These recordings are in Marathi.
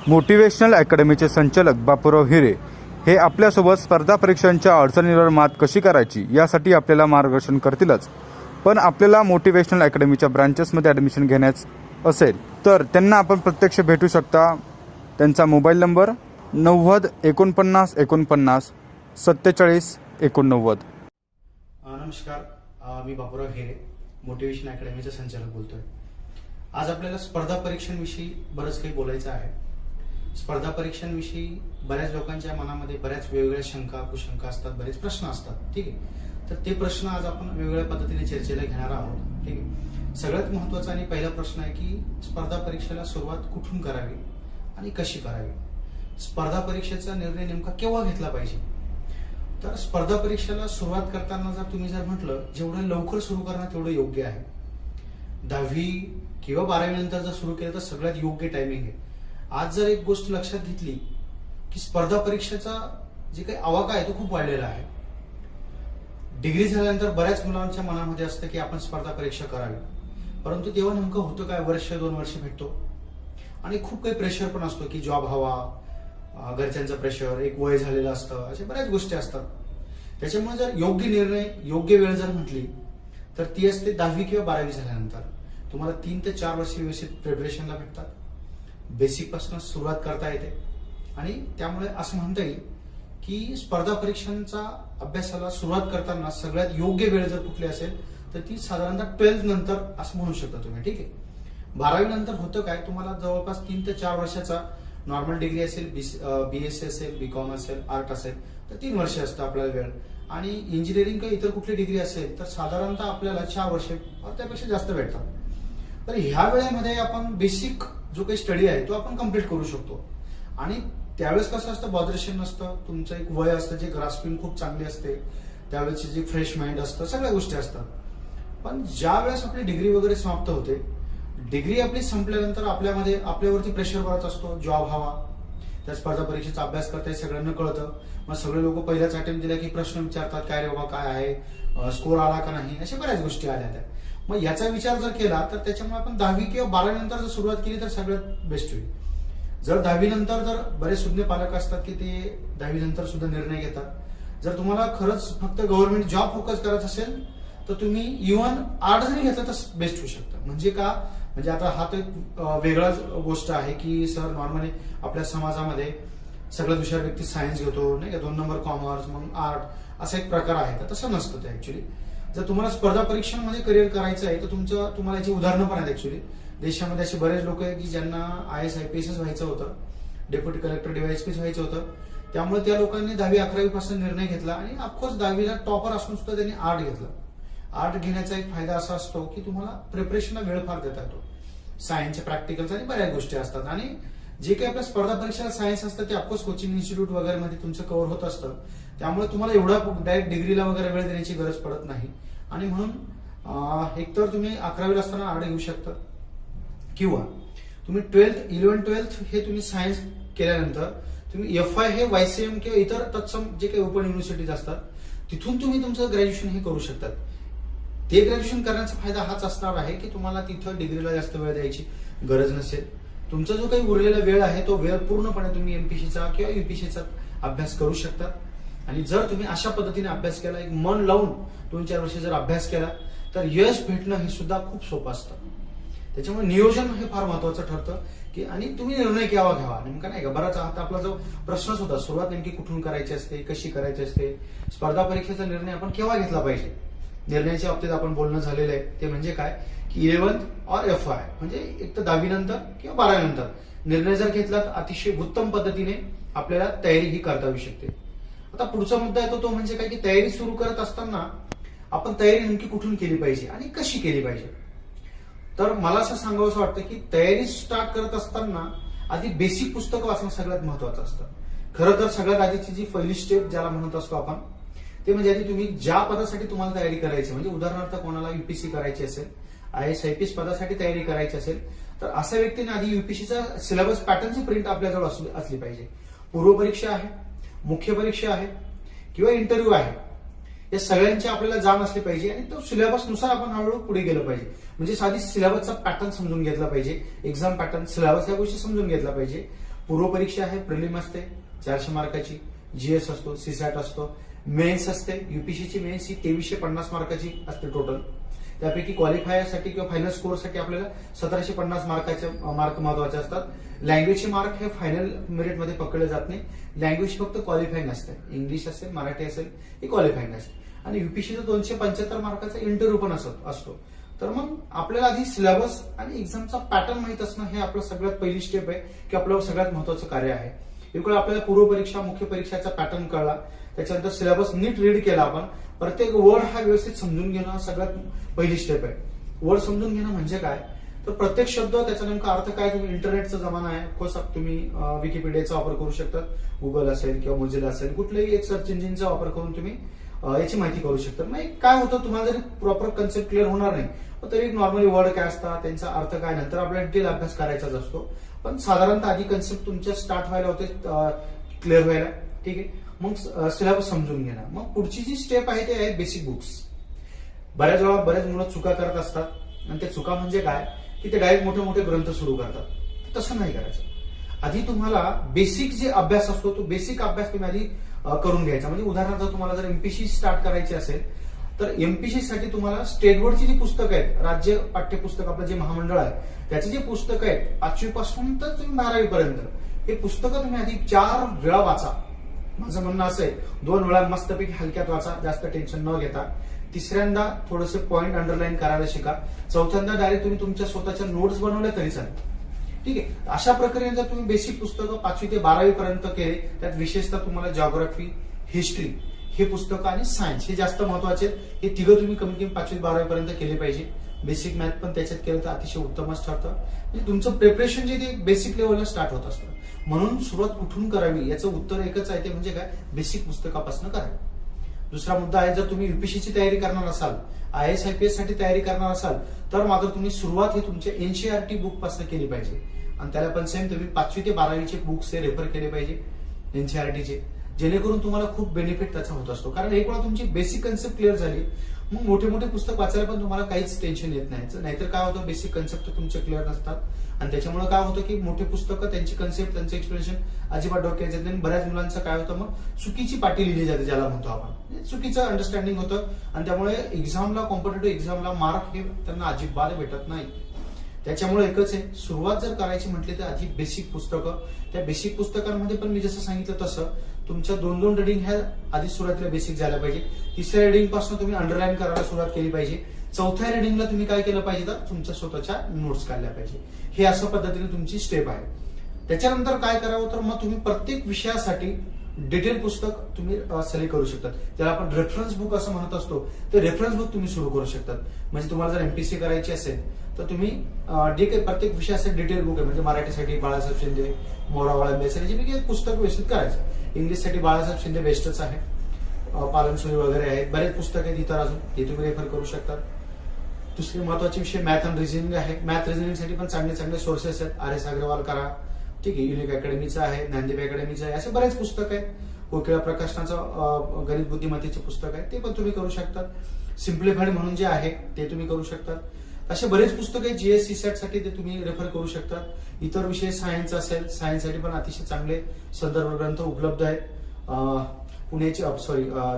मोटिवेशनल अकॅडमीचे संचालक बापूराव हिरे हे आपल्यासोबत स्पर्धा परीक्षांच्या अडचणींवर मात कशी करायची यासाठी आपल्याला मार्गदर्शन करतीलच. पण आपल्याला मोटिवेशनल अकॅडमीच्या ब्रांचेसमध्ये ॲडमिशन घेण्याचं असेल तर त्यांना आपण प्रत्यक्ष भेटू शकता. त्यांचा मोबाईल नंबर 90 49 49 47 89. नमस्कार, मी बापूराव हिरे, मोटिवेशन अकॅडमीचा संचालक बोलतोय. आज आपल्याला स्पर्धा परीक्षांविषयी बरंच काही बोलायचं आहे. स्पर्धा परीक्षांविषयी बऱ्याच लोकांच्या मनामध्ये बऱ्याच वेगवेगळ्या शंका कुशंका असतात, बरेच प्रश्न असतात. ठीक आहे, तर ते प्रश्न आज आपण वेगवेगळ्या पद्धतीने चर्चेला घेणार आहोत. ठीक आहे, सगळ्यात महत्वाचा आणि पहिला प्रश्न आहे की स्पर्धा परीक्षेला सुरुवात कुठून करावी आणि कशी करावी. स्पर्धा परीक्षेचा निर्णय नेमका केव्हा घेतला पाहिजे. तर स्पर्धा परीक्षेला सुरुवात करताना तुम्ही जर म्हटलं जेवढं लवकर सुरू करणं तेवढं योग्य आहे. 10वी किंवा 12वी नंतर जर सुरू केलं तर सगळ्यात योग्य टायमिंग आहे. आज जर एक गोष्ट लक्षात घेतली की स्पर्धा परीक्षेचा जे काही आवाका आहे तो खूप वाढलेला आहे. डिग्री झाल्यानंतर बऱ्याच मुलांच्या मनामध्ये असतं की आपण स्पर्धा परीक्षा करावी, परंतु तेव्हा नेमकं होतं काय, वर्ष 2 वर्ष भेटतो आणि खूप काही प्रेशर पण असतो की जॉब हवा, घरच्यांचं प्रेशर, एक वय झालेलं असतं, अशा बऱ्याच गोष्टी असतात. त्याच्यामुळे जर योग्य निर्णय योग्य वेळ जर म्हटली तर ती असते 10वी किंवा 12वी झाल्यानंतर. तुम्हाला 3 ते 4 वर्ष व्यवस्थित प्रिपरेशनला भेटतात, बेसिक पासून सुरुवात करता येते आणि त्यामुळे असं म्हणता येईल की स्पर्धा परीक्षांचा अभ्यासाला सुरुवात करताना सगळ्यात योग्य वेळ जर कुठली असेल तर ती साधारणतः 12th नंतर असं म्हणू शकता तुम्ही. ठीक आहे, 12वी नंतर होतं काय, तुम्हाला जवळपास 3 ते 4 वर्षाचा नॉर्मल डिग्री असेल, BSc असेल, BCom असेल, आर्ट असेल तर 3 वर्ष असतं आपल्याला वेळ. आणि इंजिनिअरिंग किंवा इतर कुठली डिग्री असेल तर साधारणतः आपल्याला 4 वर्ष त्यापेक्षा जास्त भेटतात. तर ह्या वेळेमध्ये आपण बेसिक जो काही स्टडी आहे तो आपण कम्प्लीट करू शकतो. आणि त्यावेळेस कसं असतं, बॉदरेशन नसतं, तुमचं एक वय असतं, जे ग्रास्पिंग खूप चांगली असते, त्यावेळेची जी फ्रेश माइंड असतं, सगळ्या गोष्टी असतात. पण ज्या वेळेस आपली डिग्री वगैरे समाप्त होते, डिग्री आपली संपल्यानंतर आपल्यावरती प्रेशर बराच असतो, जॉब हवा, त्या स्पर्धा परीक्षेचा अभ्यास करताय सगळ्यांना कळतं. मग सगळे लोक पहिल्याच अटेम्प्ट दिला की प्रश्न विचारतात, काय रे बाबा काय आहे, स्कोर आला का नाही, अशा बऱ्याच गोष्टी आल्या त्या. मग याचा विचार जर केला तर त्याच्यामुळे आपण 10वी किंवा 12वी नंतर जर सुरुवात केली तर सगळ्यात बेस्ट होईल. जर 10वी नंतर जर बरेच सुज्ञ पालक असतात की ते 10वी नंतर सुद्धा निर्णय घेतात. जर तुम्हाला खरंच फक्त गव्हर्नमेंट जॉब फोकस करायचा असेल तर तुम्ही इव्हन आर्ट जरी घेतलं तर बेस्ट होऊ शकतं. म्हणजे का, म्हणजे आता हा तर वेगळाच गोष्ट आहे की सर नॉर्मली आपल्या समाजामध्ये सगळ्यात हुशार व्यक्ती सायन्स घेतो नाही का, 2 नंबर कॉमर्स, मग आर्ट, असा एक प्रकार आहे. तर तसं नसतं ते ऍक्च्युली. जर तुम्हाला स्पर्धा परीक्षांमध्ये करिअर करायचं आहे तर तुम्हाला याची उदाहरणं पण आहेत ऍक्च्युली. देशामध्ये असे बरेच लोक आहेत की ज्यांना IAS IPS व्हायचं होतं, डेप्युटी कलेक्टर DYSP व्हायचं होतं. त्यामुळे त्या लोकांनी 10वी 11वी पासून निर्णय घेतला आणि ऑफकोर्स 10वीला टॉपर असून सुद्धा त्यांनी आर्ट घेतलं. आर्ट घेण्याचा एक फायदा असा असतो की तुम्हाला प्रिपरेशनला वेळ फार देता येतो. सायन्सचे प्रॅक्टिकल्स आणि बऱ्याच गोष्टी असतात. आणि जे काही आपल्या स्पर्धा परीक्षा सायन्स असतं ते ऑफकोर्स कोचिंग इन्स्टिट्यूट वगैरे मध्ये तुमचं कव्हर होत असतं. त्यामुळे तुम्हाला एवढा डायरेक्ट डिग्रीला वगैरे वेळ देण्याची गरज पडत नाही. आणि म्हणून एकतर तुम्ही 11वीला असताना आर्ट घेऊ शकता किंवा तुम्ही 11th-12th हे तुम्ही सायन्स केल्यानंतर तुम्ही FI हे YCM किंवा इतर तत्सम जे काही ओपन युनिव्हर्सिटीज असतात तिथून तुम्ही तुमचं ग्रॅज्युएशन हे करू शकतात. ते ग्रॅज्युएशन करण्याचा फायदा हाच असणार आहे की तुम्हाला तिथं डिग्रीला जास्त वेळ द्यायची गरज नसेल. तुमचा जो काही उरलेला वेळ आहे तो वेळ पूर्णपणे तुम्ही MPSCचा किंवा UPSCचा अभ्यास करू शकता. आणि जर तुम्ही अशा पद्धतीने अभ्यास केला, एक मन लावून 2-4 वर्ष जर अभ्यास केला तर यश भेटणं हे सुद्धा खूप सोपं असतं. त्याच्यामुळे नियोजन हे फार महत्वाचं ठरतं की आणि तुम्ही निर्णय केव्हा घ्यावा नेमका नाही का. बराच आता आपला जो प्रश्नच होता, सुरुवात नेमकी कुठून करायची असते, कशी करायची असते, स्पर्धा परीक्षेचा निर्णय आपण केव्हा घेतला पाहिजे. निर्णयाच्या बाबतीत आपण बोलणं झालेलं आहे. ते म्हणजे काय की 11th और FI म्हणजे एक तर 10वी नंतर किंवा 12वी नंतर निर्णय जर घेतला तर अतिशय उत्तम पद्धतीने आपल्याला तयारी ही करता येऊ शकते. आता पुढचा मुद्दा येतो तो म्हणजे काय की तयारी सुरू करत असताना आपण तयारी नेमकी कुठून केली पाहिजे आणि कशी केली पाहिजे. तर मला असं सांगावंसं वाटतं की तयारी स्टार्ट करत असताना आधी बेसिक पुस्तकं वाचणं सगळ्यात महत्वाचं असतं. खरं तर सगळ्यात आधीची जी पहिली स्टेप ज्याला म्हणत असतो आपण ते म्हणजे आधी तुम्ही ज्या पदासाठी तुम्हाला तयारी करायची, म्हणजे उदाहरणार्थ कोणाला UPSC करायची असेल, IAS IPS पदासाठी तयारी करायची असेल तर अशा व्यक्तीने आधी UPSCचा सिलेबस पॅटर्नची प्रिंट आपल्याजवळ असली पाहिजे. पूर्व परीक्षा आहे, मुख्य परीक्षा आहे किंवा इंटरव्ह्यू आहे, या सगळ्यांची आपल्याला जाण असली पाहिजे आणि तो सिलेबस नुसार आपण हळूहळू पुढे गेलं पाहिजे. म्हणजे साधी सिलेबसचा पॅटर्न समजून घेतला पाहिजे, एक्झाम पॅटर्न, सिलेबस या गोष्टी समजून घेतला पाहिजे. पूर्व परीक्षा आहे, प्रिलिम असते 400 मार्काची, जीएस असतो, सीसॅट असतो, मेन्स असते, युपीसीची मेन्स ही 2350 मार्काची असते टोटल. त्यापैकी क्वालिफायरसाठी किंवा फायनल स्कोअरसाठी आपल्याला 1750 मार्काचे मार्क महत्वाचे असतात. लँग्वेजचे मार्क हे फायनल मेरिटमध्ये पकडले जात नाही. लँग्वेज फक्त क्वालिफाईंग असते, इंग्लिश असेल, मराठी असेल, ही क्वालिफाईंग असते. आणि युपीसीचं 275 मार्काचा इंटरव्ह्यू पण असतो. तर मग आपल्याला आधी सिलेबस आणि एक्झामचा पॅटर्न माहित असणं हे आपलं सगळ्यात पहिली स्टेप आहे, की आपलं सगळ्यात महत्वाचं कार्य आहे. इकडे आपल्याला पूर्व परीक्षा, मुख्य परीक्षाचा पॅटर्न कळला, त्याच्यानंतर सिलेबस नीट रीड केला आपण. प्रत्येक वर्ड हा व्यवस्थित समजून घेणं सगळ्यात पहिली स्टेप आहे. वर्ड समजून घेणं म्हणजे काय, तर प्रत्येक शब्द त्याचा नेमका अर्थ काय. तुम्ही इंटरनेटचा जमाना आहे, ऑफकोर्स तुम्ही विकिपीडियाचा वापर करू शकता, गुगल असेल किंवा मोझिला असेल, कुठल्याही एक सर्च इंजिनचा वापर करून तुम्ही याची माहिती करू शकता. मग काय होतं, तुम्हाला जरी प्रॉपर कन्सेप्ट क्लिअर होणार नाही तरी नॉर्मली वर्ड काय असतात, त्यांचा अर्थ काय, नंतर आपल्याला डिटेल अभ्यास करायचाच असतो. पण साधारणतः आधी कन्सेप्ट तुमच्या स्टार्ट व्हायला होते, क्लिअर व्हायला. ठीक आहे, मग सिलेबस समजून घेणं. मग पुढची जी स्टेप आहे ते आहे बेसिक बुक्स. बऱ्याच वेळा बरेच मुलं चुका करत असतात आणि त्या चुका म्हणजे काय, की ते डायरेक्ट मोठे मोठे ग्रंथ सुरू करतात. तसं नाही करायचं. आधी तुम्हाला बेसिक जे अभ्यास असतो तो बेसिक अभ्यास तुम्ही आधी करून घ्यायचा. म्हणजे उदाहरणार्थ तुम्हाला जर एमपीसी स्टार्ट करायची असेल तर एमपीसी साठी तुम्हाला स्टेट बोर्डची जी पुस्तकं आहेत, राज्य पाठ्यपुस्तक आपलं जे महामंडळ आहे त्याची जी पुस्तकं आहेत 5वी पासून तर तुम्ही 12वी पर्यंत, हे पुस्तकं तुम्ही आधी 4 वेळा वाचा. माझं म्हणणं असं आहे, 2 वेळा मस्तपैकी हलक्यात वाचा, जास्त टेन्शन न घेता. तिसऱ्यांदा थोडेसे पॉइंट अंडरलाईन करायला शिका. चौथ्यांदा डायरेक्ट तुम्ही तुमच्या स्वतःच्या नोट्स बनवल्या तरी चालेल. ठीक आहे, अशा प्रकारे जर तुम्ही बेसिक पुस्तकं 5वी ते 12वी पर्यंत केले, त्यात विशेषतः तुम्हाला जिओग्राफी, हिस्ट्री हे पुस्तकं आणि सायन्स हे जास्त महत्वाचे आहेत. हे तिघं तुम्ही कमीत कमी 5वी 12वी पर्यंत केले पाहिजे. बेसिक मॅथ पण त्याच्यात केलं तर अतिशय उत्तमच ठरतं. म्हणजे तुमचं प्रिपरेशन जे ते बेसिक लेवलला स्टार्ट होत असतं. म्हणून सुरुवात कुठून करावी याचं उत्तर एकच आहे, ते म्हणजे काय, बेसिक पुस्तकापासून करावी. दुसरा मुद्दा आहे, जर तुम्ही युपीसीची तयारी करणार असाल, IAS IPS साठी तयारी करणार असाल तर मात्र तुम्ही सुरुवात ही तुमच्या एनसीईआरटी बुक पासून केली पाहिजे. आणि त्याला पण सेम तुम्ही 5वी ते 12वीचे बुक्स हे रेफर केले पाहिजे एनसीईआरटीचे, जेणेकरून तुम्हाला खूप बेनिफिट त्याचा होत असतो. कारण एक वेळा तुमची बेसिक कन्सेप्ट क्लिअर झाली मग मोठे मोठे पुस्तक वाचायला पण तुम्हाला काहीच टेन्शन येत नाही. नाहीतर काय होतं, बेसिक कन्सेप्ट तुमचे क्लिअर नसतात आणि त्याच्यामुळे काय होतं की मोठे पुस्तकं त्यांची कन्सेप्ट, त्यांचं एक्सप्लेनेशन अजिबात डोक्यात येत नाही. बऱ्याच मुलांचं काय होतं, मग चुकीची पाटी लिहिली जाते, ज्याला म्हणतो आपण, चुकीचं अंडरस्टँडिंग होतं आणि त्यामुळे एक्झामला, कॉम्पिटेटिव्ह एक्झामला मार्क हे त्यांना अजिबात भेटत नाही. त्याच्यामुळे एकच आहे, सुरुवात जर करायची म्हटली तर आधी बेसिक पुस्तकं. त्या बेसिक पुस्तकांमध्ये पण मी जसं सांगितलं तसं तुमच्या 2 रिडिंग ह्या आधी सुरुवातीला बेसिक झाल्या पाहिजे. तिसऱ्या रिडिंग पासून तुम्ही अंडरलाईन करायला सुरुवात केली पाहिजे. चौथ्या रिडिंगला तुम्ही काय केलं पाहिजे, तर तुमच्या स्वतःच्या नोट्स काढल्या पाहिजे. हे असं पद्धतीने तुमची स्टेप आहे. त्याच्यानंतर काय करावं, तर मग तुम्ही प्रत्येक विषयासाठी डिटेल पुस्तक तुम्ही सिलेक्ट करू शकतात. ज्याला आपण रेफरन्स बुक असं म्हणत असतो, ते रेफरन्स बुक तुम्ही सुरू करू शकतात. म्हणजे तुम्हाला जर एमपीसी करायची असेल तर तुम्ही जे काही प्रत्येक विषयासाठी डिटेल बुक आहे, म्हणजे मराठीसाठी बाळासाहेब शिंदे, मोरावाळा बेसर याची पुस्तक व्यवस्थित करायचं. इंग्लिशसाठी बाळासाहेब शिंदे बेस्टच आहे, पालनसुरी वगैरे आहेत, बरेच पुस्तक आहेत इतर अजून, ते तुम्ही रेफर करू शकतात. दुसरे महत्वाचे विषय मॅथ आणि रिझनिंग आहे. मॅथ रिझनिंगसाठी पण चांगले चांगले सोर्सेस आहेत. RS अग्रवाल करा, ठीक आहे, युनिक अकॅडमीचं आहे, ज्ञानदीप अकॅडमीचं आहे, असे बरेच पुस्तक आहेत. कोकिळा प्रकाशनाचं गणित बुद्धिमत्तेचे पुस्तक आहे, ते पण तुम्ही करू शकतात. सिम्प्लिफाईड म्हणून जे आहे ते तुम्ही करू शकतात. असे बरेच पुस्तक आहेत जीएस सीसॅट साठी, ते तुम्ही रेफर करू शकतात. इतर विषय सायन्स असेल, सायन्ससाठी पण अतिशय चांगले संदर्भ ग्रंथ उपलब्ध आहेत. पुण्याची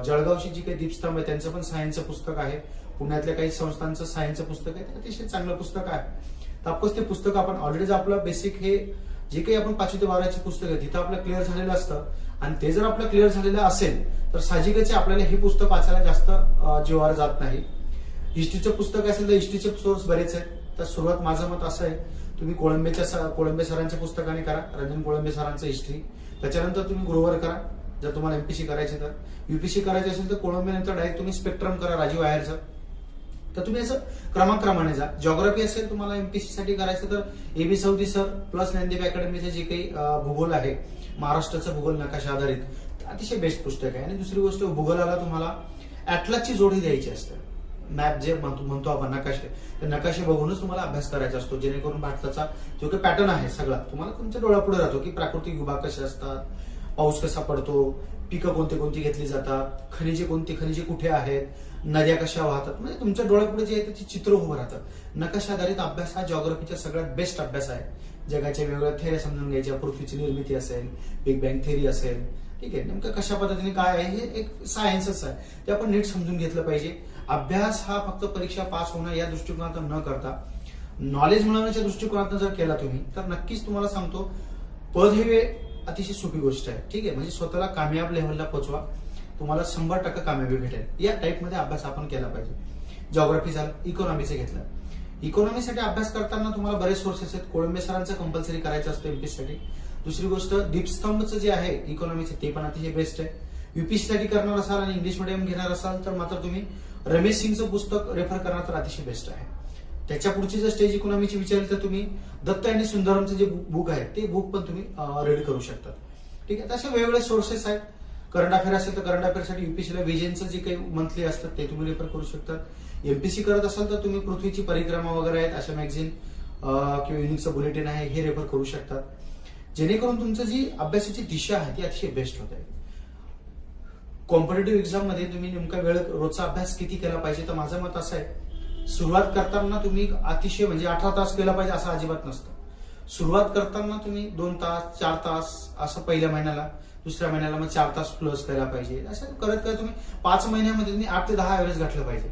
जळगावची जी काही दीपस्तंभ आहे त्यांचं पण सायन्सचं पुस्तक आहे. पुण्यातल्या काही संस्थांचं सायन्सचं पुस्तक आहे, ते अतिशय चांगलं पुस्तक आहे. तर ऑफकोर्स ते पुस्तक आपण ऑलरेडी आपलं बेसिक हे जे काही आपण 5वी ते 12वीचे पुस्तक आहे तिथं आपलं क्लिअर झालेलं असतं आणि ते जर आपलं क्लिअर झालेलं असेल तर साहजिकच आपल्याला हे पुस्तक वाचायला जास्त जीवावर जात नाही. हिस्ट्रीचं पुस्तक असेल तर हिस्ट्रीचे सोर्स बरेच आहेत. तर सुरुवात माझं मत असं आहे, तुम्ही कोळंबे सरांच्या पुस्तकाने करा, रंजन कोळंबे सरांचं हिस्ट्री. त्याच्यानंतर तुम्ही गुरुवर करा जर तुम्हाला एमपीसी करायची. तर युपीसी करायची असेल तर कोळंबे नंतर डायरेक्ट तुम्ही स्पेक्ट्रम करा राजीव आयरचं. तर तुम्ही असं क्रमाक्रमाने जा. जिओग्राफी असेल तुम्हाला एमपीसी साठी करायचं तर AB सौदी सर प्लस ज्ञानदीप अकॅडमीचे जे काही भूगोल आहे, महाराष्ट्राचं भूगोल नकाशा आधारित अतिशय बेस्ट पुस्तक आहे. आणि दुसरी गोष्ट, भूगोलाला तुम्हाला ॲटलासची जोडी द्यायची असते. मॅप जे म्हणतो आपण, नकाशे, ते नकाशे बघूनच तुम्हाला अभ्यास करायचा असतो, जेणेकरून भारताचा जो काही पॅटर्न आहे सगळा तुम्हाला तुमच्या डोळ्यापुढे राहतो, की प्राकृतिक विभाग कसे असतात, पाऊस कसा पडतो, पिकं कोणती घेतली जातात, खनिजे कुठे आहेत, नद्या कशा वाहतात, म्हणजे तुमच्या डोळ्यापुढे जे आहे त्याचे चित्र उभं राहतं. नकाशाधारित अभ्यास हा जॉग्राफीचा सगळ्यात बेस्ट अभ्यास आहे. जगाच्या वेगवेगळ्या थेऱ्या समजून घ्यायच्या, पृथ्वीची निर्मिती असेल, बिग बँग थेरी असेल, ठीक आहे, नेमकं कशा पद्धतीने काय आहे हे एक सायन्सच आहे, ते आपण नीट समजून घेतलं पाहिजे. अभ्यास हा फक्त परीक्षा पास होणं या दृष्टिकोनातून न करता नॉलेज मिळवण्याच्या दृष्टिकोनातून जर केला तुम्ही तर नक्कीच तुम्हाला सांगतो पद हे अतिशय सोपी गोष्ट आहे. ठीक आहे, म्हणजे स्वतःला कामयाब लेव्हलला पोहोचवा, तुम्हाला 100% कामयाबी भेटेल. या टाईपमध्ये अभ्यास आपण केला पाहिजे. जॉग्राफी झालं, इकॉनॉमीचं घेतलं. इकॉनॉमीसाठी अभ्यास करताना तुम्हाला बरेच सोर्सेस आहेत. कोळंबे सरांचं कंपल्सरी करायचं असतं एमपीएससी साठी. दुसरी गोष्ट दीपस्तंभचं जे आहे इकॉनॉमीचं ते पण अतिशय बेस्ट आहे. युपीएससी साठी करणार असाल आणि इंग्लिश मिडियम घेणार असाल तर मात्र तुम्ही रमेश सिंगचं पुस्तक रेफर करणार तर अतिशय बेस्ट आहे. त्याच्या पुढची जर स्टेज इकॉनॉमीची विचारली तर तुम्ही दत्त आणि सुंदरमचं जे बुक आहे ते बुक पण तुम्ही रीड करू शकता. ठीक आहे, तसे वेगवेगळे सोर्सेस आहेत. करंट अफेअर असेल तर करंट अफेअरसाठी युपीएससीला विजनचं जे काही मंथली असतात ते तुम्ही रेफर करू शकता. एमपीसी करत असाल तर तुम्ही पृथ्वीची परिक्रमा वगैरे आहेत अशा मॅगझिन किंवा युनिकचं बुलेटिन आहे हे रेफर करू शकतात, जेणेकरून तुमचं जी अभ्यासाची दिशा आहे ती अतिशय बेस्ट होत आहे. कॉम्पिटेटिव्ह एक्झाम मध्ये तुम्ही नेमका वेळ रोजचा अभ्यास किती केला पाहिजे तर माझं मत असं आहे, सुरुवात करताना तुम्ही अतिशय म्हणजे 18 तास केला पाहिजे असं अजिबात नसतं. सुरुवात करताना तुम्ही 2 तास 4 तास असं पहिल्या महिन्याला, दुसऱ्या महिन्याला मग 4 तास प्लस करायला पाहिजे. असं करत करत तुम्ही 5 महिन्यामध्ये तुम्ही 8 ते 10 ऍव्हरेज गाठलं पाहिजे.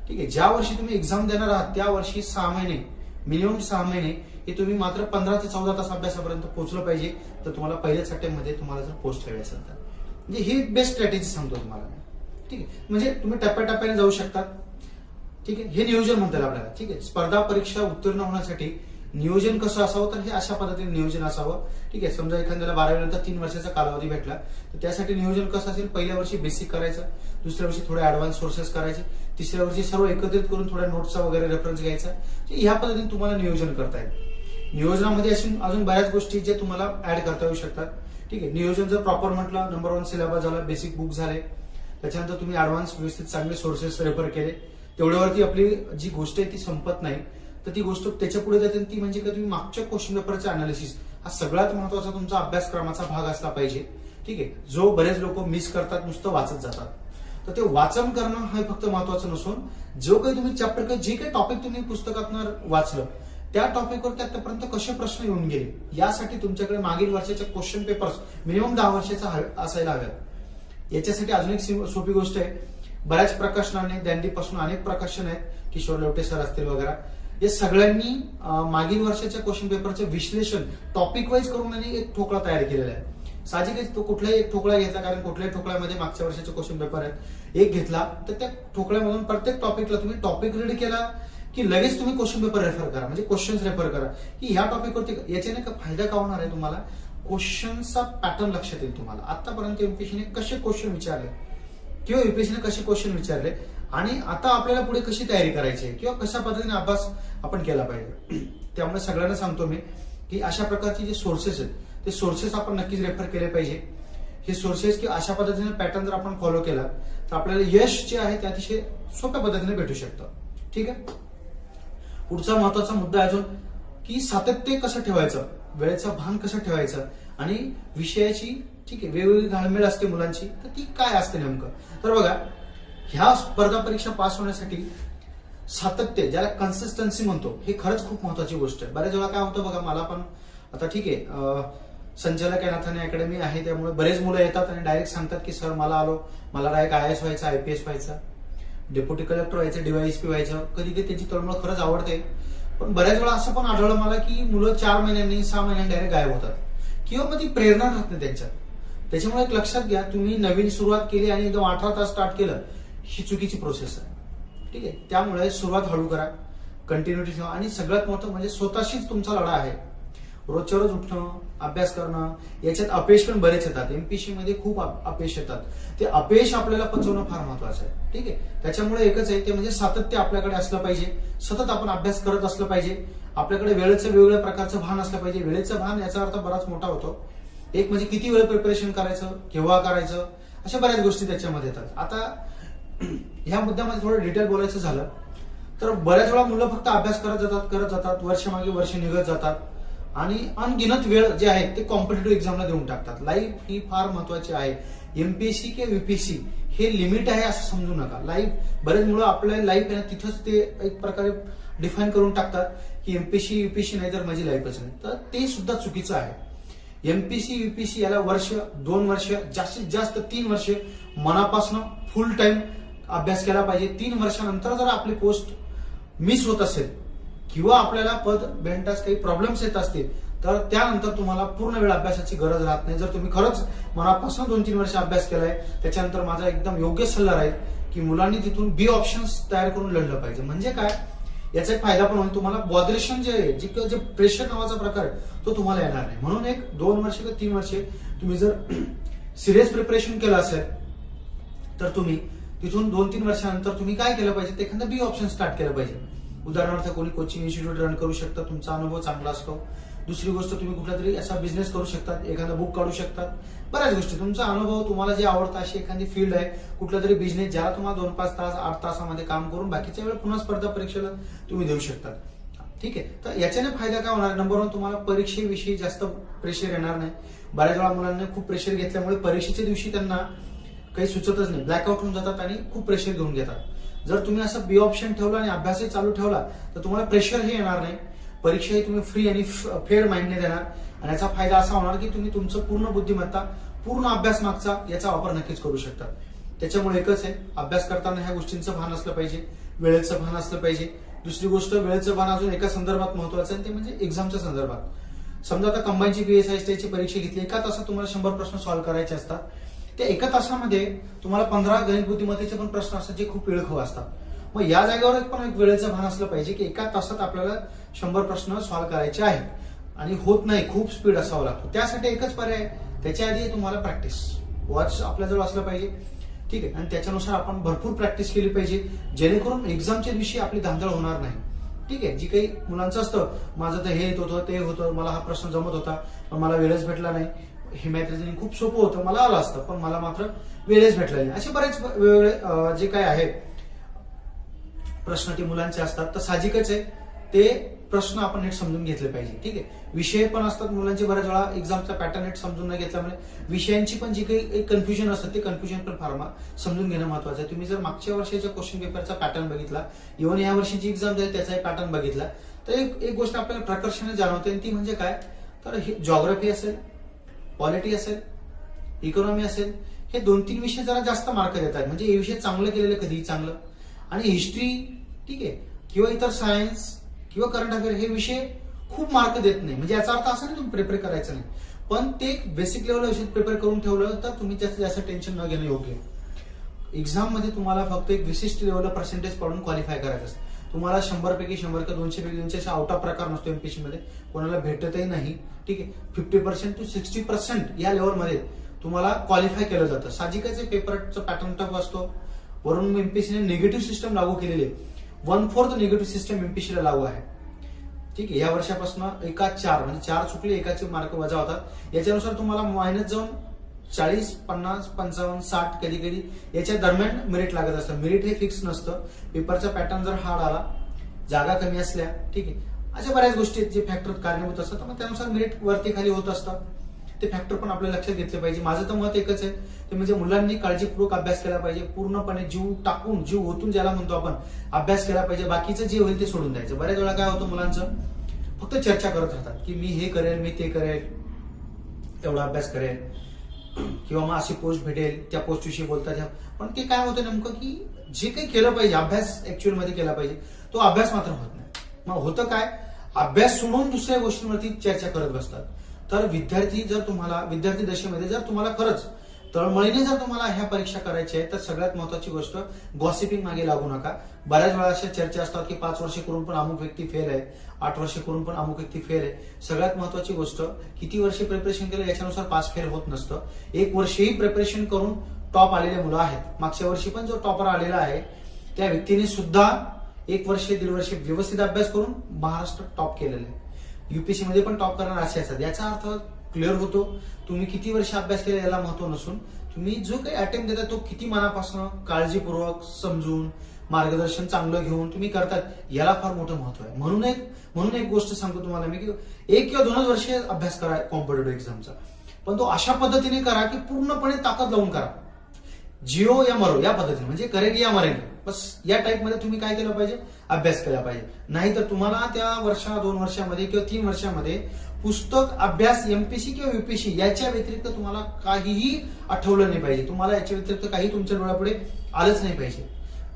ठीक आहे, ज्या वर्षी तुम्ही एक्झाम देणार आहात त्या वर्षी 6 महिने मिनिमम 6 महिने हे तुम्ही मात्र 15 ते 14 तास अभ्यासापर्यंत पोहोचलं पाहिजे. तर तुम्हाला पहिल्याच अटेम्प्टमध्ये तुम्हाला जर पोस्ट ठेवायचं असेल तर म्हणजे ही बेस्ट स्ट्रॅटेजी सांगतो तुम्हाला. ठीक आहे, म्हणजे तुम्ही टप्प्याटप्प्याने जाऊ शकतात. ठीक आहे, हे नियोजन म्हणता येईल आपल्याला. ठीक आहे, स्पर्धा परीक्षा उत्तीर्ण होण्यासाठी नियोजन कसं असावं तर हे अशा पद्धतीने नियोजन असावं. ठीक आहे, समजा एखाद्याला 12वी नंतर 3 वर्षाचा कालावधी भेटला तर त्यासाठी नियोजन कसं असेल, पहिल्या वर्षी बेसिक करायचं, दुसऱ्या वर्षी थोडे ऍडव्हान्स सोर्सेस करायचे, तिसऱ्या वर्षी सर्व एकत्रित करून थोड्या नोट्सचा वगैरे रेफरन्स घ्यायचा. ह्या पद्धतीने तुम्हाला नियोजन करता येईल. नियोजनामध्ये अजून बऱ्याच गोष्टी जे तुम्हाला ऍड करता येऊ शकतात. ठीक आहे, नियोजन जर प्रॉपर म्हटलं, नंबर 1 सिलेबस झाला, बेसिक बुक झाले, त्याच्यानंतर तुम्ही ऍडव्हान्स व्यवस्थित चांगले सोर्सेस रेफर केले, तेवढ्यावरती आपली जी गोष्ट आहे ती संपत नाही. तर ती गोष्ट त्याच्या पुढे जाते ती म्हणजे का तुम्ही मागच्या क्वेश्चन पेपरचे अनालिसिस हा सगळ्यात महत्वाचा तुमचा अभ्यासक्रमाचा भाग असला पाहिजे. ठीक आहे, जो बरेच लोक मिस करतात, नुसतं वाचत जातात. तर ते वाचन करणं हे फक्त महत्वाचं नसून जो काही तुम्ही चॅप्टर जे काही टॉपिक तुम्ही पुस्तकातून वाचलं त्या टॉपिकवरती आतापर्यंत कसे प्रश्न येऊन गेले यासाठी तुमच्याकडे मागील वर्षाचे क्वेश्चन पेपर्स मिनिमम 10 वर्षाचा असायला हव्यात. याच्यासाठी अजून एक सोपी गोष्ट आहे, बऱ्याच प्रकाशनाने दांडीपासून अनेक प्रकाशन आहेत, किशोर लवटे सर असतील वगैरे, या सगळ्यांनी मागील वर्षाच्या क्वेश्चन पेपरचं विश्लेषण टॉपिक वाईज करून त्यांनी एक ठोकळा तयार केलेला आहे. साहजिकच तो कुठलाही एक ठोकळा घेतला, कारण कुठल्याही ठोकळ्यामध्ये मागच्या वर्षाचे क्वेश्चन पेपर आहेत, एक घेतला तर त्या ठोकळ्यामधून प्रत्येक टॉपिकला तुम्ही टॉपिक रीड केला की लगेच तुम्ही क्वेश्चन पेपर रेफर करा, म्हणजे क्वेश्चन्स रेफर करा की ह्या टॉपिकवरती. याच्याने फायदा का होणार आहे तुम्हाला, क्वेश्चनचा पॅटर्न लक्षात येईल तुम्हाला. आतापर्यंत युपीएससीने कसे क्वेश्चन विचारले किंवा युपीएससीने कसे क्वेश्चन विचारले आणि आता आपल्याला पुढे कशी तयारी करायची आहे किंवा कशा पद्धतीने अभ्यास आपण केला पाहिजे. त्यामुळे सगळ्यांना सांगतो मी की अशा प्रकारचे जे सोर्सेस आहेत ते सोर्सेस आपण नक्कीच रेफर केले पाहिजे. हे सोर्सेस की अशा पद्धतीने पॅटर्न जर आपण फॉलो केला तर आपल्याला यश जे आहे ते अतिशय सोप्या पद्धतीने भेटू शकतं. ठीक आहे, पुढचा महत्वाचा मुद्दा अजून की सातत्य कसं ठेवायचं, वेळेचं भान कसं ठेवायचं आणि विषयाची ठीक आहे वेगवेगळी घालमेल असते मुलांची, तर ती काय असते नेमकं. तर बघा, ह्या स्पर्धा परीक्षा पास होण्यासाठी सातत्य, ज्याला कन्सिस्टन्सी म्हणतो, हे खरंच खूप महत्वाची गोष्ट आहे. बऱ्याच वेळा काय होतं बघा, मला पण आता ठीक आहे संचालक नाथाने अकॅडमी आहे त्यामुळे बरेच मुलं येतात आणि डायरेक्ट सांगतात की सर मला डायरेक्ट IAS व्हायचं, IPS व्हायचं, डेप्युटी कलेक्टर व्हायचं, DYSP व्हायचं. कधी कधी त्यांची तळमळ खरंच आवडते, पण बऱ्याच वेळा असं पण आढळलं मला की मुलं 4 महिन्यांनी 6 महिन्यांनी डायरेक्ट गायब होतात किंवा मग ती प्रेरणा राहत नाही त्यांच्यात. त्याच्यामुळे एक लक्षात घ्या, तुम्ही नवीन सुरुवात केली आणि एकदम 18 तास स्टार्ट केलं, ही चुकीची प्रोसेस आहे. ठीक आहे, त्यामुळे सुरुवात हळू करा, कंटिन्युटी ठेवा आणि सगळ्यात मोठं म्हणजे स्वतःशीच तुमचा लढा आहे. रोजच्या रोज उठणं, अभ्यास करणं, याच्यात अपयश पण बरेच येतात. एमपीएससी मध्ये खूप अपयश येतात, ते अपयश आपल्याला पचवणं फार महत्वाचं आहे. ठीक आहे, त्याच्यामुळे एकच आहे ते म्हणजे सातत्य आपल्याकडे असलं पाहिजे, सतत आपण अभ्यास करत असलं पाहिजे, आपल्याकडे वेळेचं वेगवेगळ्या प्रकारचं भान असलं पाहिजे. वेळेचं भान याचा अर्थ बराच मोठा होतो. एक म्हणजे किती वेळ प्रिपरेशन करायचं, केव्हा करायचं, अशा बऱ्याच गोष्टी त्याच्यामध्ये येतात. आता ह्या मुद्द्यामध्ये थोडं डिटेल बोलायचं झालं तर बऱ्याच वेळा मुलं फक्त अभ्यास करत जातात, वर्ष मागे वर्ष निघत जातात आणि अनगिनत वेळ जे आहे ते कॉम्पिटेटिव्ह एक्झामला देऊन टाकतात. लाईफ ही फार महत्वाची आहे. एमपीएससी किंवा युपीएससी हे लिमिट आहे असं समजू नका. लाईफ बरेच मुलं आपल्या लाईफ आहे ना तिथंच ते एक प्रकारे डिफाईन करून टाकतात की एमपीएससी युपीएससी नाही तर माझी लाईफच नाही. तर ते सुद्धा चुकीचं आहे. एमपीएससी युपीएससी याला वर्ष, 2 वर्ष, जास्तीत जास्त 3 वर्ष मनापासून फुल टाइम अभ्यास केला पाहिजे. 3 वर्षानंतर जर आपली पोस्ट मिस होत असेल किंवा आपल्याला पद भेटण्यास काही प्रॉब्लेम्स येत असतील तर त्यानंतर तुम्हाला पूर्ण वेळ अभ्यासाची गरज राहत नाही. जर तुम्ही खरंच मनापासून 2-3 वर्ष अभ्यास केलाय त्याच्यानंतर माझा एकदम योग्य सल्ला राहील की मुलांनी तिथून बी ऑप्शन्स तयार करून लढलं पाहिजे. म्हणजे काय, याचा एक फायदा पण होईल तुम्हाला. बॉदरेशन जे आहे, जे प्रेशर नावाचा प्रकार आहे तो तुम्हाला येणार नाही. म्हणून एक 2 वर्ष किंवा 3 वर्षे तुम्ही जर सिरियस प्रिपरेशन केलं असेल तर तुम्ही तिथून 2-3 वर्षानंतर तुम्ही काय केलं पाहिजे, ते एखादा बी ऑप्शन स्टार्ट केलं पाहिजे. उदाहरणार्थ कोणी कोचिंग इन्स्टिट्यूट रन करू शकता, तुमचा अनुभव चांगला असतो. दुसरी गोष्ट, तुम्ही कुठला तरी असा बिझनेस करू शकतात, एखादा बुक काढू शकतात. बऱ्याच गोष्टी, तुमचा अनुभव, तुम्हाला जे आवडतं अशी एखादी फील्ड आहे, कुठला तरी बिझनेस ज्याला तुम्हाला 2-5 तास 8 तासामध्ये काम करून बाकीच्या वेळ पुन्हा स्पर्धा परीक्षेला तुम्ही देऊ शकता. ठीक आहे. तर याच्याने फायदा काय होणार, नंबर 1 तुम्हाला परीक्षेविषयी जास्त प्रेशर येणार नाही. बऱ्याच वेळा मुलांना खूप प्रेशर घेतल्यामुळे परीक्षेच्या दिवशी त्यांना काही सुचतच नाही, ब्लॅकआउट होऊन जातात आणि खूप प्रेशर घेऊन घेतात. जर तुम्ही असं बी ऑप्शन ठेवला आणि अभ्यासही चालू ठेवला तर तुम्हाला प्रेशरही येणार नाही. परीक्षाही तुम्ही फ्री आणि फेअर माइंडने देणार आणि याचा फायदा असा होणार की तुम्ही तुमचं पूर्ण बुद्धिमत्ता, पूर्ण अभ्यास मागचा याचा वापर नक्कीच करू शकता. त्याच्यामुळे एकच आहे, अभ्यास करताना ह्या गोष्टींचं भान असलं पाहिजे, वेळेचं भान असलं पाहिजे. दुसरी गोष्ट, वेळेचं भान अजून एका संदर्भात महत्वाचं आहे, ते म्हणजे एक्झामच्या संदर्भात. समजा आता कंबाईनची PSI ची परीक्षा घेतली, एका तासात तुम्हाला 100 प्रश्न सॉल्व्ह करायचे असतात. त्या एका तासामध्ये तुम्हाला 15 गणित बुद्धिमत्तेचे पण प्रश्न असतात जे खूप वेळखाऊ असतात. मग या जागेवर पण एक वेळेचं भान असलं पाहिजे की एका तासात आपल्याला 100 प्रश्न सॉल्व्ह करायचे आहेत आणि होत नाही, खूप स्पीड असावं लागतो. त्यासाठी एकच पर्याय, त्याच्या आधी तुम्हाला प्रॅक्टिस वॉच आपल्याजवळ असलं पाहिजे. ठीक आहे. आणि त्याच्यानुसार आपण भरपूर प्रॅक्टिस केली पाहिजे, जेणेकरून एक्झामच्या दिवशी आपली धांदळ होणार नाही. ठीक आहे. जी काही मुलांचं असतं, माझं तर हे येत होतं, ते होतं, मला हा प्रश्न जमत होता पण मला वेळच भेटला नाही, हे मॅथ रिझनिंग खूप सोपं होतं, मला आलं असतं पण मला मात्र वेळच भेटला नाही, असे बरेच वेगवेगळे जे काय आहे प्रश्न ते मुलांचे असतात. तर साहजिकच आहे, ते प्रश्न आपण नीट समजून घेतले पाहिजे. ठीक आहे. विषय पण असतात मुलांचे, बऱ्याच वेळा एक्झामचा पॅटर्न नीट समजून न घेतल्यामुळे विषयांची पण जी काही कन्फ्युजन असतात ते कन्फ्युजन पण फार समजून घेणं महत्वाचं आहे. तुम्ही जर मागच्या वर्षाच्या क्वेश्चन पेपरचा पॅटर्न बघितला, इव्हन या वर्षीची एक्झाम जाईल त्याचाही पॅटर्न बघितला, तर एक गोष्ट आपल्याला प्रकर्षाने जाणवते आणि ती म्हणजे काय, तर जॉग्राफी असेल, पॉलिटी असेल, इकॉनॉमी असेल, हे 2-3 विषय जरा जास्त मार्क देतात. म्हणजे हे विषय चांगलं केलेलं कधीही चांगलं. आणि हिस्ट्री, ठीक आहे, किंवा इतर सायन्स किंवा करंट अफेअर हे विषय खूप मार्क देत नाही. म्हणजे याचा अर्थ असा नाही तुम्ही प्रिपेअर करायचं नाही, पण ते बेसिक लेवलला विषय प्रिपेअर करून ठेवलं तर तुम्ही त्याचं जास्त टेन्शन न घेणं योग्य. एक्झाम मध्ये तुम्हाला फक्त एक विशिष्ट लेवलला पर्सेंटेज पडून क्वालिफाय करायचं असतं. तुम्हाला 100 पैकी 100 किंवा 200 पैकी 200 असा आउट ऑफ प्रकार नसतो एमपीएससी मध्ये, कोणाला भेटतही नाही. ठीक आहे. 50% to 60% या लेवलमध्ये तुम्हाला क्वालिफाय केलं जातं. साहजिकच पेपरचा पॅटर्न टफ असतो. वरून एमपीएससीने निगेटिव्ह सिस्टम लागू केलेली आहे. 1/4 निगेटिव्ह सिस्टम एमपीएससीला लागू आहे. ठीक आहे. या वर्षापासून एका 4 म्हणजे 4 चुकले एकाचे मार्क वजा होतात. याच्यानुसार तुम्हाला मायनस जाऊन 40, 50, 55, 60 कधी कधी याच्या दरम्यान मेरिट लागत असतं. मेरिट हे फिक्स नसतं. पेपरचा पॅटर्न जर हार्ड आला, जागा कमी असल्या, ठीक आहे, अशा बऱ्याच गोष्टी आहेत जे फॅक्टर कारणीभूत असतात. मग त्यानुसार मेरिट वरती खाली होत असतं. ते फॅक्टर पण आपल्या लक्षात घेतले पाहिजे. माझं तर मत एकच आहे, ते म्हणजे मुलांनी काळजीपूर्वक अभ्यास केला पाहिजे. पूर्णपणे जीव टाकून, जीव ओतून ज्याला म्हणतो आपण, अभ्यास केला पाहिजे. बाकीचं जे होईल ते सोडून द्यायचं. बऱ्याच वेळा काय होतं, मुलांचं फक्त चर्चा करत राहतात की मी हे करेल, मी ते करेल, एवढा अभ्यास करेल किंवा मग अशी पोस्ट भेटेल, त्या पोस्ट विषयी बोलतात. पण ते काय होतं नेमकं की जे काही केलं पाहिजे, अभ्यास ऍक्च्युअल मध्ये केला पाहिजे, तो अभ्यास मात्र होत नाही. मग होतं काय, अभ्यास सोडून दुसऱ्या गोष्टींवरती चर्चा करत बसतात. तर विद्यार्थी दशेमध्ये जर तुम्हाला खरंच तळमळीने जर तुम्हाला ह्या परीक्षा करायच्या आहेत तर सगळ्यात महत्वाची गोष्ट, गॉसिपिंग मागे लागू नका. बऱ्याच वेळा अशा चर्चा असतात की 5 वर्ष करून पण अमुक व्यक्ती फेल आहे, 8 वर्ष करून पण अमुक व्यक्ती फेल आहे. सगळ्यात महत्वाची गोष्ट, किती वर्ष प्रिपरेशन केलं याच्यानुसार पास फेल होत नसतं. 1 वर्षही प्रिपरेशन करून टॉप आलेले मुलं आहेत. मागच्या वर्षी पण जो टॉपर आलेला आहे त्या व्यक्तीने सुद्धा 1 वर्ष 1.5 वर्ष व्यवस्थित अभ्यास करून महाराष्ट्र टॉप केलेलं आहे. युपीएससी मध्ये पण टॉप करणार असे असतात. याचा अर्थ क्लिअर होतो, तुम्ही किती वर्ष अभ्यास केला याला महत्व नसून तुम्ही जो काही अटेम्प्ट देता तो किती मनापासून, काळजीपूर्वक, समजून, मार्गदर्शन चांगलं घेऊन तुम्ही करतात, याला फार मोठं महत्व आहे. म्हणून एक गोष्ट सांगतो तुम्हाला मी की 1 किंवा 2 वर्ष अभ्यास करा कॉम्पिटेटिव्ह एक्झामचा. पण तो अशा पद्धतीने करा की पूर्णपणे ताकद लावून करा. जिओ या मरो या पद्धतीने, म्हणजे करेल या मरेल बस या टाईपमध्ये तुम्ही काय केलं पाहिजे, अभ्यास केला पाहिजे. नाहीतर तुम्हाला त्या 2 वर्षामध्ये किंवा 3 वर्षामध्ये पुस्तक अभ्यास एमपीसी किंवा युपीसी याच्या व्यतिरिक्त तुम्हाला काहीही आठवलं नाही पाहिजे. तुम्हाला याच्या व्यतिरिक्त काही तुमच्या डोळ्यापुढे आलंच नाही पाहिजे.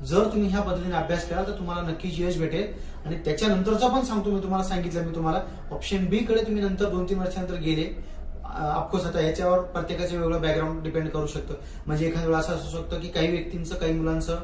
जर तुम्ही ह्या पद्धतीने अभ्यास केला तर तुम्हाला नक्कीच यश भेटेल. आणि त्याच्यानंतरचा पण सांगतो, मी तुम्हाला सांगितलं, मी तुम्हाला ऑप्शन बी कडे तुम्ही नंतर 2-3 वर्षानंतर गेले. ऑफकोर्स आता याच्यावर प्रत्येकाचं वेगळं बॅकग्राऊंड डिपेंड करू शकतं. म्हणजे एखाद्या वेळा असं असू शकतं की काही व्यक्तींचं, काही मुलांचं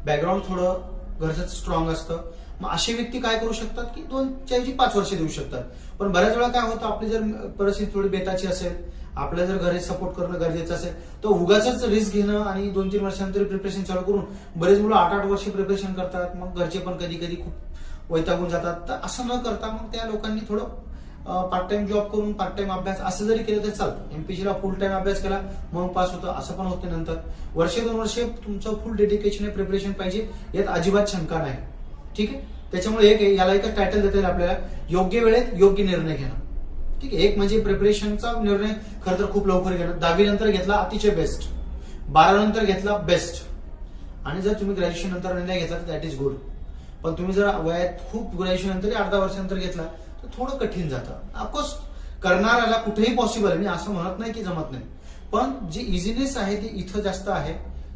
बॅकग्राऊंड थोडं घरचं स्ट्रॉंग असतं. मग अशी व्यक्ती काय करू शकतात की 2 5 वर्ष देऊ शकतात. पण बऱ्याच वेळा काय होतं, आपली जर परिस्थिती थोडी बेताची असेल, आपल्याला जर घरी सपोर्ट करणं गरजेचं असेल, तर उगाच रिस्क घेणं आणि 2-3 वर्षानंतर प्रिपरेशन चालू करून बरेच मुलं 8-8 वर्ष प्रिपरेशन करतात. मग घरचे पण कधी कधी खूप वैतागून जातात. तर असं न करता मग त्या लोकांनी थोडं पार्ट टाइम जॉब करून पार्ट टाइम अभ्यास असं जरी केलं तर चालतं. एमपीसीला फुल टाइम अभ्यास केला मग पास होतं असं पण होतं. नंतर 1-2 वर्ष तुमचं फुल डेडिकेशन आहे, प्रिपरेशन पाहिजे, यात अजिबात शंका नाही. ठीक आहे. त्याच्यामुळे याला एक टायटल देता येईल आपल्याला, योग्य वेळेत योग्य निर्णय घेणं. ठीक आहे. एक म्हणजे प्रिपरेशनचा निर्णय खरं तर खूप लवकर घेणं. 10वी नंतर घेतला अतिशय बेस्ट, 12 नंतर घेतला बेस्ट, आणि जर तुम्ही ग्रॅज्युएशन नंतर निर्णय घेतला तर दॅट इज गुड. पण तुम्ही जर वयात खूप ग्रॅज्युएशन नंतर 8-10 वर्षानंतर घेतला तर थोडं कठीण जातं. ऑफकोर्स करणाऱ्याला कुठेही पॉसिबल आहे, मी असं म्हणत नाही की जमत नाही, पण जी इझिनेस आहे ती इथं जास्त आहे.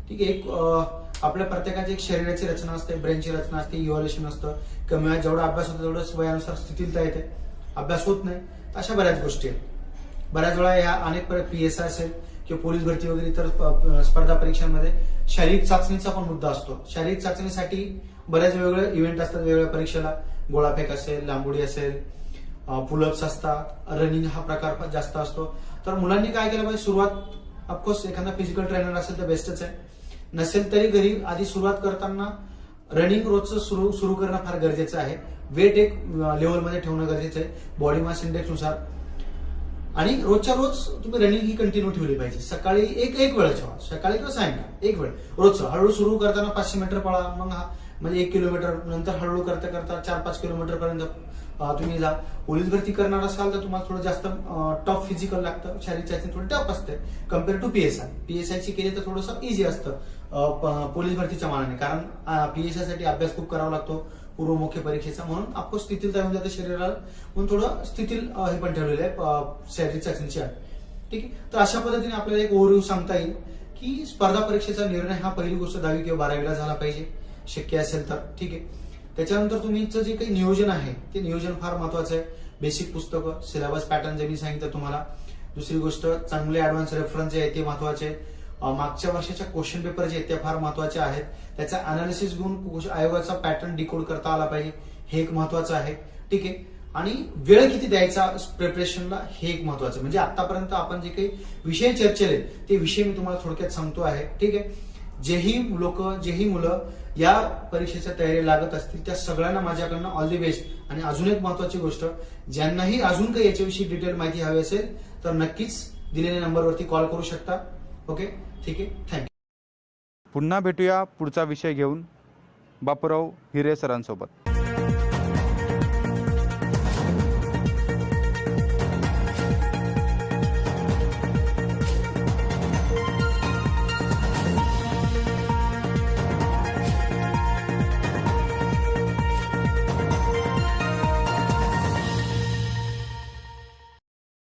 ठीक आहे. एक आपल्या प्रत्येकाची एक शरीराची रचना असते, ब्रेनची रचना असते, इव्हॉल्युशन असतं. कमी वयात जेवढा अभ्यास होतो तेवढंच वयानुसार स्थितीलता येते, अभ्यास होत नाही. अशा बऱ्याच गोष्टी आहेत. बऱ्याच वेळा या अनेक PSI असेल किंवा पोलीस भरती वगैरे इतर स्पर्धा परीक्षांमध्ये शारीरिक चाचणीचा पण मुद्दा असतो. शारीरिक चाचणीसाठी बऱ्याच वेगवेगळे इव्हेंट असतात. वेगवेगळ्या परीक्षेला गोळाफेक असेल, लांबोडी असेल, पुलअप्स असतात, रनिंग हा प्रकार जास्त असतो. तर मुलांनी काय केलं पाहिजे, सुरुवात ऑफकोर्स एखादा फिजिकल ट्रेनर असेल तर बेस्टच आहे. नसेल तरी घरी आधी सुरुवात करताना रनिंग रोजचं सुरू करणं फार गरजेचं आहे. वेट एक लेवलमध्ये ठेवणं गरजेचं आहे बॉडी मास इंडेक्स नुसार. आणि रोजच्या रोज तुम्ही रनिंग ही कंटिन्यू ठेवली पाहिजे. सकाळी एक वेळ ठेवा, सकाळी किंवा सायंकाळी एक वेळ रोजचं. हळूहळू सुरू करताना 500 मीटर पळा, मग म्हणजे 1 किलोमीटर, नंतर हळूहळू करता करता 4-5 किलोमीटर पर्यंत तुम्ही जा. पोलीस भरती करणार असाल तर तुम्हाला थोडं जास्त टफ फिजिकल लागतं, शारीरिक चाचणी थोडी टफ असते कम्पेअर टू PSI ची केली तर थोडंसं इझी असतं पोलीस भरतीच्या मानाने. कारण PSI साठी अभ्यास खूप करावा लागतो पूर्वमुख्य परीक्षेचा, म्हणून आपण स्थितीला येऊन जाते शरीराला, म्हणून थोडं स्थितील हे पण ठेवलेलं आहे शारीरिक चाचणीची आहे. ठीक आहे. तर अशा पद्धतीने आपल्याला एक ओव्हरव्ह्यू सांगता येईल की स्पर्धा परीक्षेचा निर्णय हा पहिली गोष्ट 10वी किंवा 12वीला झाला पाहिजे, शक्य असेल तर. ठीक आहे. त्याच्यानंतर तुमचं जे काही नियोजन आहे ते नियोजन फार महत्वाचं आहे. बेसिक पुस्तकं, सिलेबस पॅटर्न जे मी सांगितलं तुम्हाला. दुसरी गोष्ट, चांगले ऍडव्हान्स रेफरन्स जे आहे ते महत्वाचे. मागच्या वर्षाच्या क्वेश्चन पेपर जे आहेत ते फार महत्वाचे आहेत. त्याचा अनालिसिस घेऊन आयोगाचा पॅटर्न डिकोड करता आला पाहिजे, हे एक महत्वाचं आहे. ठीक आहे. आणि वेळ किती द्यायचा प्रिपरेशनला हे एक महत्वाचं. म्हणजे आतापर्यंत आपण जे काही विषय चर्चेले ते विषय मी तुम्हाला थोडक्यात सांगतो आहे. ठीक आहे. जेही मुलं या परीक्षेच्या तयारी लागत असतील त्या सगळ्यांना माझ्याकडनं ऑल दी बेस्ट. आणि अजून एक महत्वाची गोष्ट, ज्यांनाही अजून काही याच्याविषयी डिटेल माहिती हवी असेल तर नक्कीच दिलेल्या नंबरवरती कॉल करू शकता. ओके. ठीक आहे. थँक्यू. पुन्हा भेटूया पुढचा विषय घेऊन बापूराव हिरे सरांसोबत.